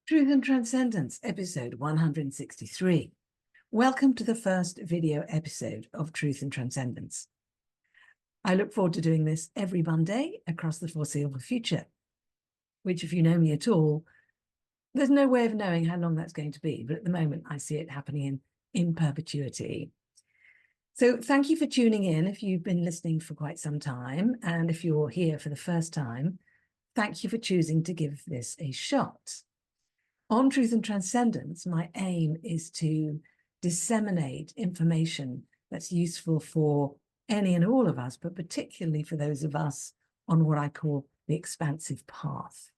Truth and Transcendence, episode 163. Welcome to the first video episode of Truth and Transcendence. I look forward to doing this every Monday across the foreseeable future, which, if you know me at all, there's no way of knowing how long that's going to be, but at the moment I see it happening in perpetuity. So thank you for tuning in if you've been listening for quite some time, and if you're here for the first time, thank you for choosing to give this a shot. On Truth and Transcendence, my aim is to disseminate information that's useful for any and all of us, but particularly for those of us on what I call the expansive path.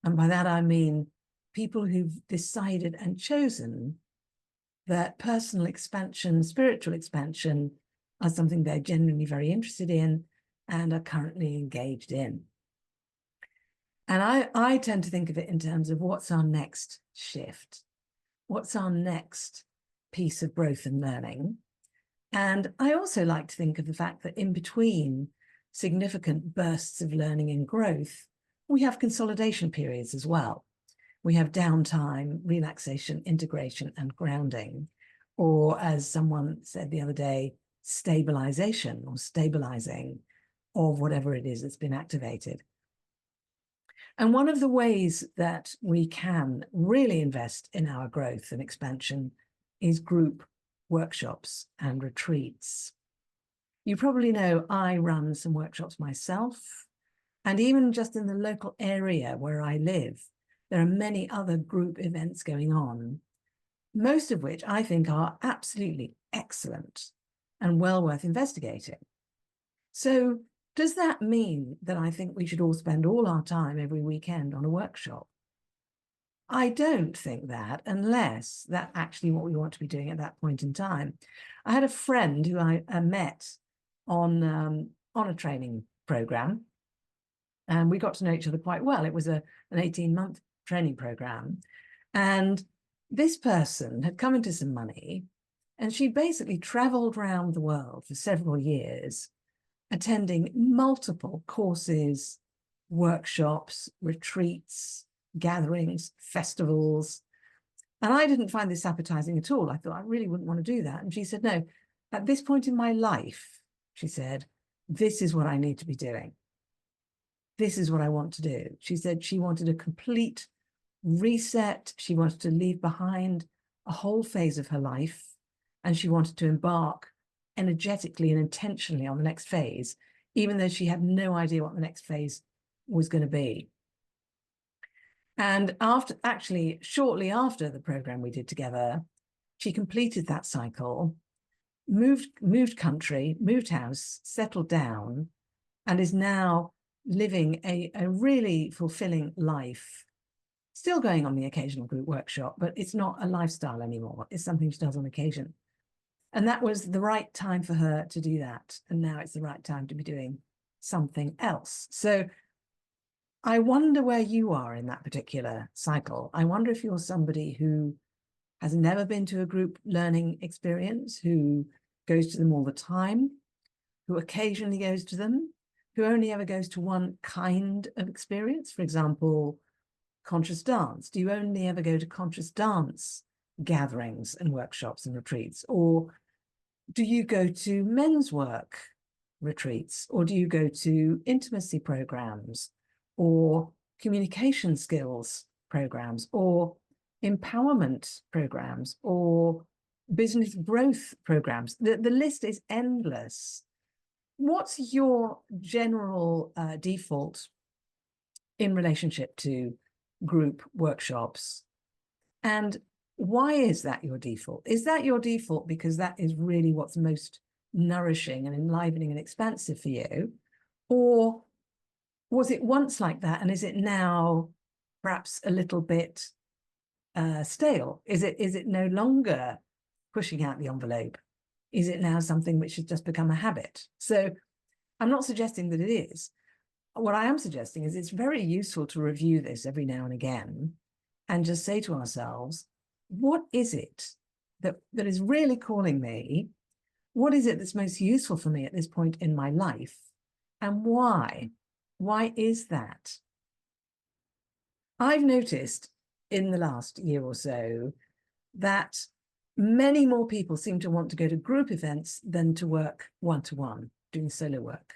And by that, I mean people who've decided and chosen that personal expansion, spiritual expansion are something they're genuinely very interested in and are currently engaged in. And I tend to think of it in terms of what's our next shift? What's our next piece of growth and learning? And I also like to think of the fact that in between significant bursts of learning and growth, we have consolidation periods as well. We have downtime, relaxation, integration, and grounding, or as someone said the other day, stabilization or stabilizing of whatever it is that's been activated. And one of the ways that we can really invest in our growth and expansion is group workshops and retreats. You probably know I run some workshops myself, and even just in the local area where I live, there are many other group events going on, most of which I think are absolutely excellent and well worth investigating. So does that mean that I think we should all spend all our time every weekend on a workshop? I don't think that, unless that's actually what we want to be doing at that point in time. I had a friend who I met on a training program, and we got to know each other quite well. It was an 18-month training program, and this person had come into some money, and she basically traveled around the world for several years, attending multiple courses, workshops, retreats, gatherings, festivals. And I didn't find this appetizing at all. I thought I really wouldn't want to do that. And she said, no, at this point in my life, she said, this is what I need to be doing. This is what I want to do. She said she wanted a complete reset. She wanted to leave behind a whole phase of her life, and she wanted to embark energetically and intentionally on the next phase, even though she had no idea what the next phase was going to be. And shortly after the program we did together, she completed that cycle, moved country, moved house, settled down, and is now living a really fulfilling life, still going on the occasional group workshop, but it's not a lifestyle anymore. It's something she does on occasion. And that was the right time for her to do that. And now it's the right time to be doing something else. So I wonder where you are in that particular cycle. I wonder if you're somebody who has never been to a group learning experience, who goes to them all the time, who occasionally goes to them, who only ever goes to one kind of experience. For example, conscious dance. Do you only ever go to conscious dance gatherings and workshops and retreats? Or do you go to men's work retreats? Or do you go to intimacy programs, or communication skills programs, or empowerment programs, or business growth programs? The list is endless. What's your general default in relationship to group workshops? And why is that your default? Is that your default because that is really what's most nourishing and enlivening and expansive for you? Or was it once like that, and is it now perhaps a little bit stale? Is it no longer pushing out the envelope? Is it now something which has just become a habit? So I'm not suggesting that it is. What I am suggesting is it's very useful to review this every now and again and just say to ourselves, what is it that is really calling me? What is it that's most useful for me at this point in my life? And why? Why is that? I've noticed in the last year or so that many more people seem to want to go to group events than to work one-to-one, doing solo work.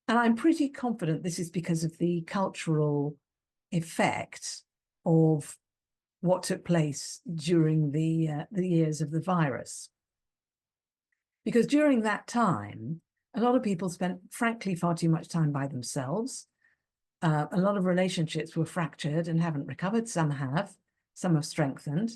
And I'm pretty confident this is because of the cultural effect of what took place during the years of the virus. Because during that time, a lot of people spent, frankly, far too much time by themselves. A lot of relationships were fractured and haven't recovered. Some have strengthened.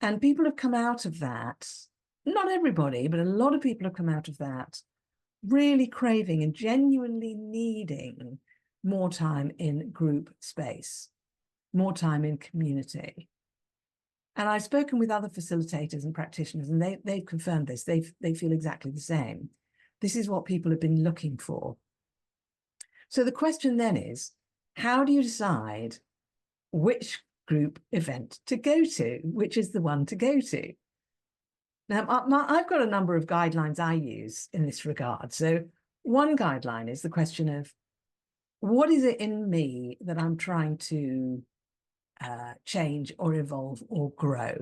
And people have come out of that, not everybody, but a lot of people have come out of that really craving and genuinely needing more time in group space, more time in community. And I've spoken with other facilitators and practitioners, and they've confirmed this. They feel exactly the same. This is what people have been looking for. So the question then is, how do you decide which group event to go to, which is the one to go to? Now, I've got a number of guidelines I use in this regard. So one guideline is the question of, what is it in me that I'm trying to change or evolve or grow?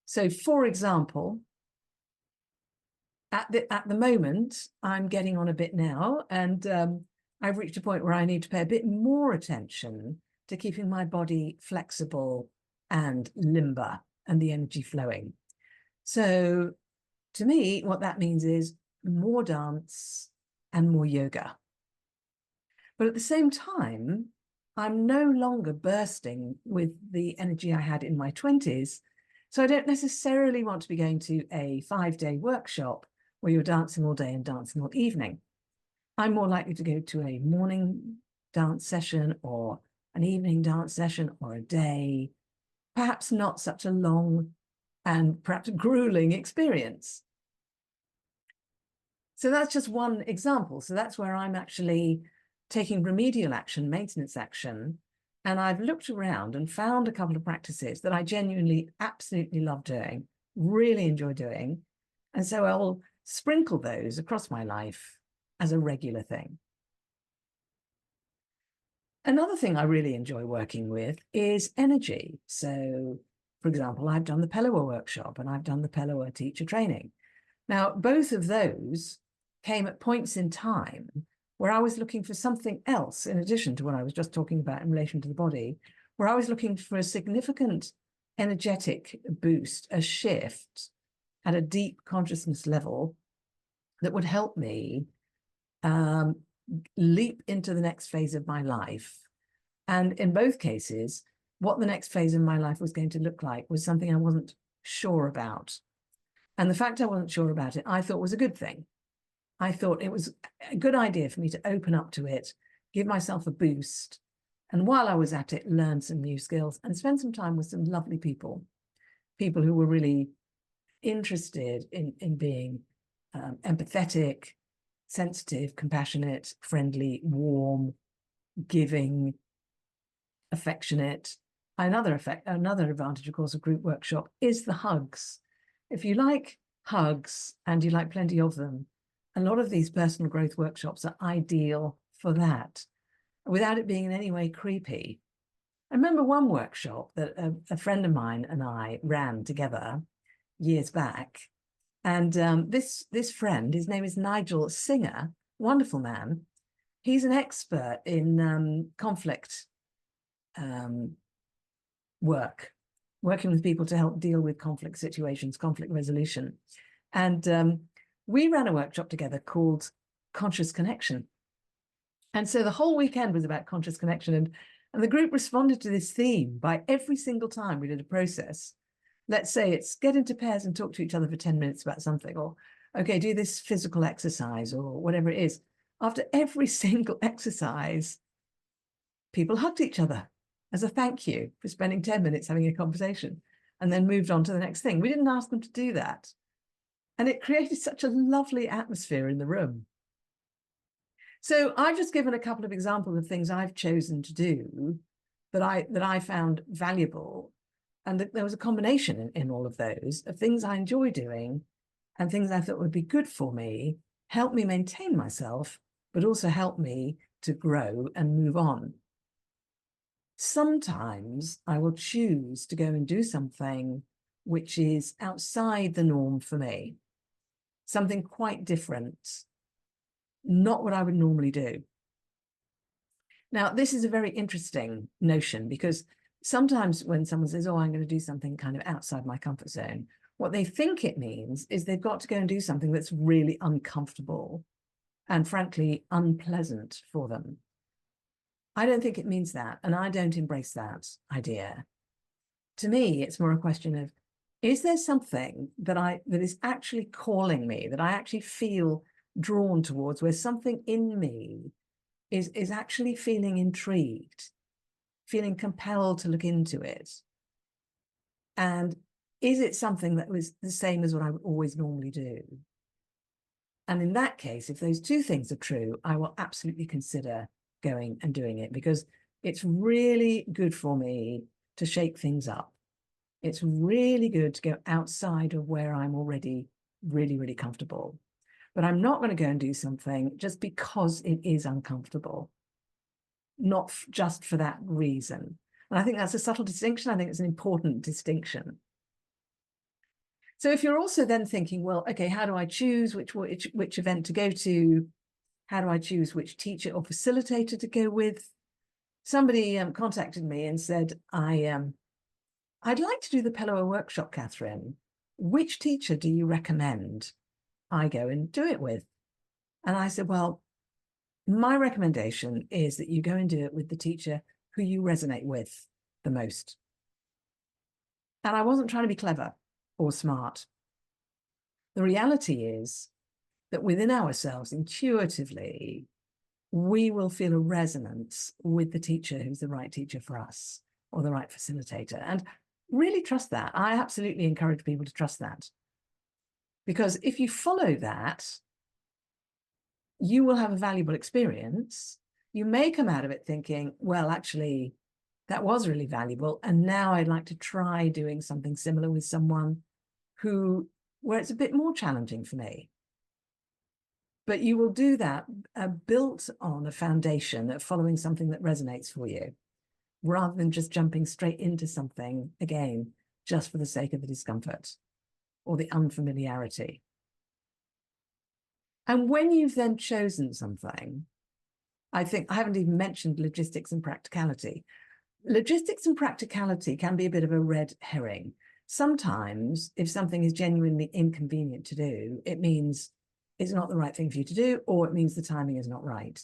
So, for example, at the moment, I'm getting on a bit now, and I've reached a point where I need to pay a bit more attention to keeping my body flexible and limber and the energy flowing. So to me, what that means is more dance and more yoga. But at the same time, I'm no longer bursting with the energy I had in my 20s. So I don't necessarily want to be going to a 5-day workshop where you're dancing all day and dancing all evening. I'm more likely to go to a morning dance session or an evening dance session or a day, perhaps not such a long and perhaps grueling experience. So that's just one example. So that's where I'm actually taking remedial action, maintenance action, and I've looked around and found a couple of practices that I genuinely absolutely love doing, really enjoy doing. And so I'll sprinkle those across my life as a regular thing. Another thing I really enjoy working with is energy. So, for example, I've done the Pellower workshop and I've done the Pellower teacher training. Now, both of those came at points in time where I was looking for something else in addition to what I was just talking about in relation to the body, where I was looking for a significant energetic boost, a shift at a deep consciousness level that would help me leap into the next phase of my life. And in both cases, what the next phase of my life was going to look like was something I wasn't sure about. And the fact I wasn't sure about it, I thought was a good thing. I thought it was a good idea for me to open up to it, give myself a boost, and while I was at it, learn some new skills and spend some time with some lovely people who were really interested in being empathetic, sensitive, compassionate, friendly, warm, giving, affectionate. Another advantage, of course, of group workshop is the hugs. If you like hugs and you like plenty of them, a lot of these personal growth workshops are ideal for that, without it being in any way creepy. I remember one workshop that a friend of mine and I ran together years back. And this friend, his name is Nigel Singer, wonderful man. He's an expert in conflict working with people to help deal with conflict situations, conflict resolution. And we ran a workshop together called Conscious Connection. And so the whole weekend was about conscious connection. And the group responded to this theme by every single time we did a process. Let's say it's get into pairs and talk to each other for 10 minutes about something, or, okay, do this physical exercise or whatever it is. After every single exercise, people hugged each other as a thank you for spending 10 minutes having a conversation and then moved on to the next thing. We didn't ask them to do that. And it created such a lovely atmosphere in the room. So I've just given a couple of examples of things I've chosen to do that I found valuable. And there was a combination in all of those of things I enjoy doing and things I thought would be good for me, help me maintain myself, but also help me to grow and move on. Sometimes I will choose to go and do something which is outside the norm for me, something quite different, not what I would normally do. Now, this is a very interesting notion, because sometimes when someone says, oh, I'm going to do something kind of outside my comfort zone, what they think it means is they've got to go and do something that's really uncomfortable and frankly unpleasant for them. I don't think it means that, and I don't embrace that idea. To me, it's more a question of, is there something that is actually calling me, that I actually feel drawn towards, where something in me is actually feeling intrigued, feeling compelled to look into it? And is it something that was the same as what I would always normally do? And in that case, if those two things are true, I will absolutely consider going and doing it, because it's really good for me to shake things up. It's really good to go outside of where I'm already really, really comfortable. But I'm not going to go and do something just because it is uncomfortable, not just for that reason. And I think that's a subtle distinction. I think it's an important distinction. So if you're also then thinking, well, okay, how do I choose which event to go to? How do I choose which teacher or facilitator to go with? Somebody contacted me and said, I'd like to do the Pellower workshop, Catherine. Which teacher do you recommend I go and do it with? And I said, well, my recommendation is that you go and do it with the teacher who you resonate with the most. And I wasn't trying to be clever or smart. The reality is that within ourselves, intuitively, we will feel a resonance with the teacher who's the right teacher for us, or the right facilitator. And really trust that. I absolutely encourage people to trust that. Because if you follow that, you will have a valuable experience. You may come out of it thinking, well, actually, that was really valuable, and now I'd like to try doing something similar with someone where it's a bit more challenging for me. But you will do that built on a foundation of following something that resonates for you, rather than just jumping straight into something, again, just for the sake of the discomfort or the unfamiliarity. And when you've then chosen something, I think I haven't even mentioned logistics and practicality. Logistics and practicality can be a bit of a red herring. Sometimes, if something is genuinely inconvenient to do, it means it's not the right thing for you to do, or it means the timing is not right.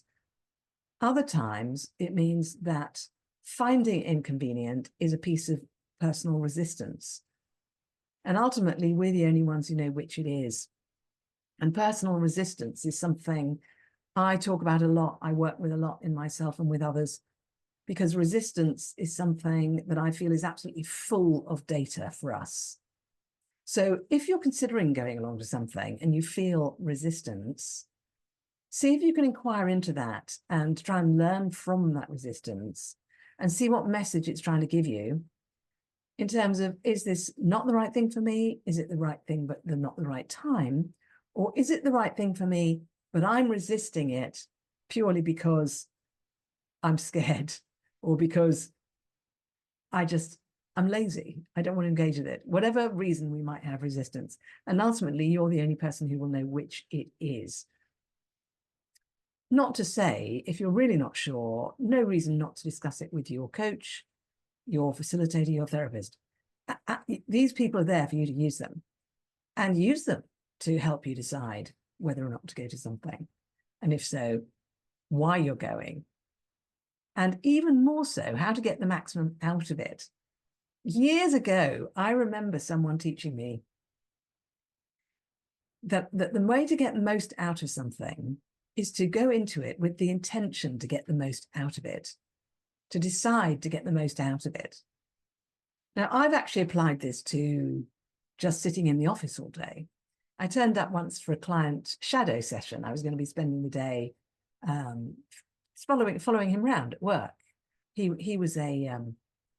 Other times, it means that finding inconvenient is a piece of personal resistance. And ultimately, we're the only ones who know which it is. And personal resistance is something I talk about a lot. I work with a lot in myself and with others, because resistance is something that I feel is absolutely full of data for us. So if you're considering going along to something and you feel resistance, see if you can inquire into that and try and learn from that resistance, and see what message it's trying to give you in terms of, is this not the right thing for me? Is it the right thing, but not the right time? Or is it the right thing for me, but I'm resisting it purely because I'm scared, or because I'm lazy. I don't want to engage with it. Whatever reason we might have resistance. And ultimately, you're the only person who will know which it is. Not to say, if you're really not sure, no reason not to discuss it with your coach, your facilitator, your therapist. These people are there for you to use them, and use them to help you decide whether or not to go to something. And if so, why you're going. And even more so, how to get the maximum out of it. Years ago, I remember someone teaching me that the way to get the most out of something is to go into it with the intention to get the most out of it, to decide to get the most out of it. Now, I've actually applied this to just sitting in the office all day. I turned up once for a client shadow session. I was going to be spending the day following him around at work. He was a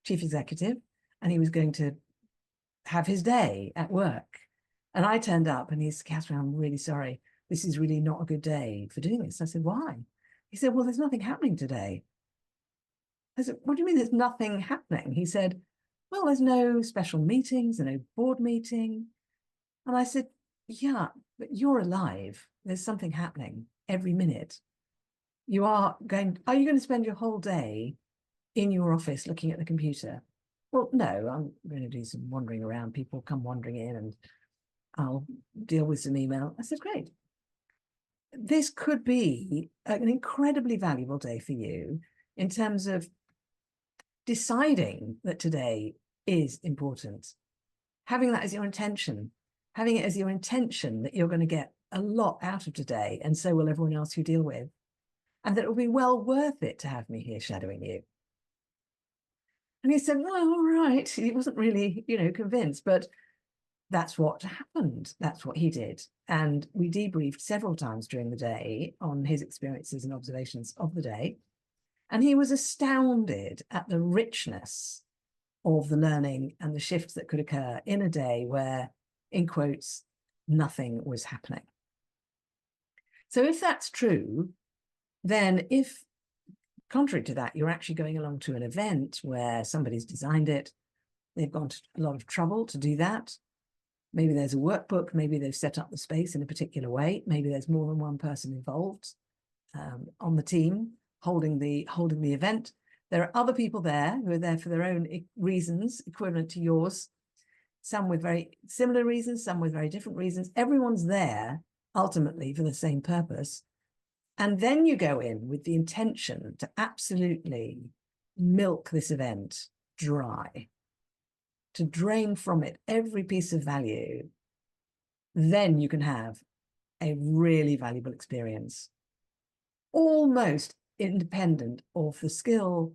chief executive, and he was going to have his day at work. And I turned up and he said, Catherine, I'm really sorry. This is really not a good day for doing this. I said, why? He said, well, there's nothing happening today. I said, what do you mean there's nothing happening? He said, well, there's no special meetings and no board meeting. And I said, yeah, but you're alive. There's something happening every minute. Are you going to spend your whole day in your office looking at the computer? Well, no, I'm going to do some wandering around. People come wandering in and I'll deal with some email. I said, great. This could be an incredibly valuable day for you in terms of deciding that today is important, having that as your intention, having it as your intention that you're going to get a lot out of today, and so will everyone else you deal with, and that it will be well worth it to have me here shadowing you. And he said, well, all right. He wasn't really, convinced, but that's what happened. That's what he did. And we debriefed several times during the day on his experiences and observations of the day. And he was astounded at the richness of the learning and the shifts that could occur in a day where, in quotes, nothing was happening. So if that's true, then if, contrary to that, you're actually going along to an event where somebody's designed it, they've gone to a lot of trouble to do that. Maybe there's a workbook, maybe they've set up the space in a particular way, maybe there's more than one person involved on the team holding the event. There are other people there who are there for their own reasons, equivalent to yours, some with very similar reasons, some with very different reasons. Everyone's there ultimately for the same purpose. And then you go in with the intention to absolutely milk this event dry, to drain from it every piece of value. Then you can have a really valuable experience, almost independent of the skill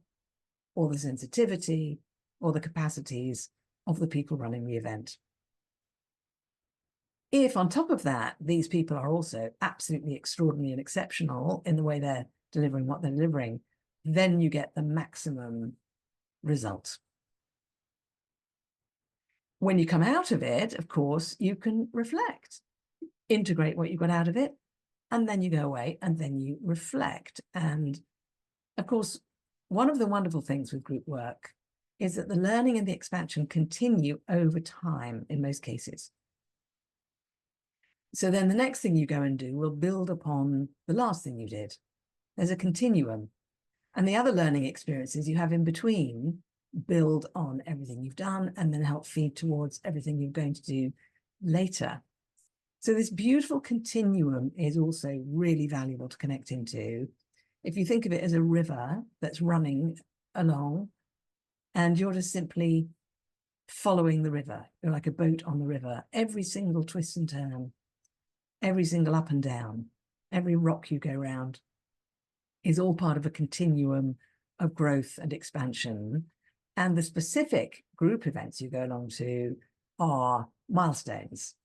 or the sensitivity or the capacities of the people running the event. If on top of that, these people are also absolutely extraordinary and exceptional in the way they're delivering what they're delivering, then you get the maximum result. When you come out of it, of course, you can reflect, integrate what you got out of it, and then you go away and then you reflect. And of course, one of the wonderful things with group work is that the learning and the expansion continue over time in most cases. So then the next thing you go and do will build upon the last thing you did. There's a continuum. And the other learning experiences you have in between build on everything you've done and then help feed towards everything you're going to do later. So this beautiful continuum is also really valuable to connect into. If you think of it as a river that's running along and you're just simply following the river, you're like a boat on the river, every single twist and turn, every single up and down, every rock you go round is all part of a continuum of growth and expansion. And the specific group events you go along to are milestones.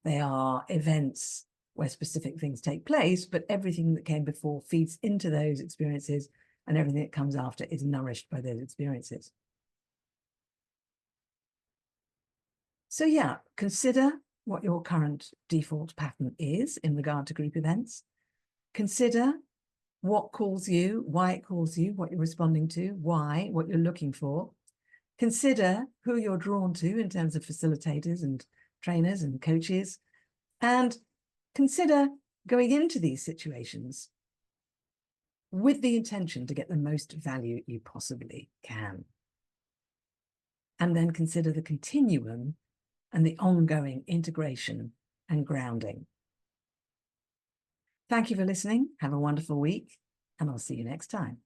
They are events where specific things take place, but everything that came before feeds into those experiences, and everything that comes after is nourished by those experiences. So yeah, consider what your current default pattern is in regard to group events. Consider what calls you, why it calls you, what you're responding to, why, what you're looking for. Consider who you're drawn to in terms of facilitators and trainers and coaches, and consider going into these situations with the intention to get the most value you possibly can. And then consider the continuum and the ongoing integration and grounding. Thank you for listening. Have a wonderful week, and I'll see you next time.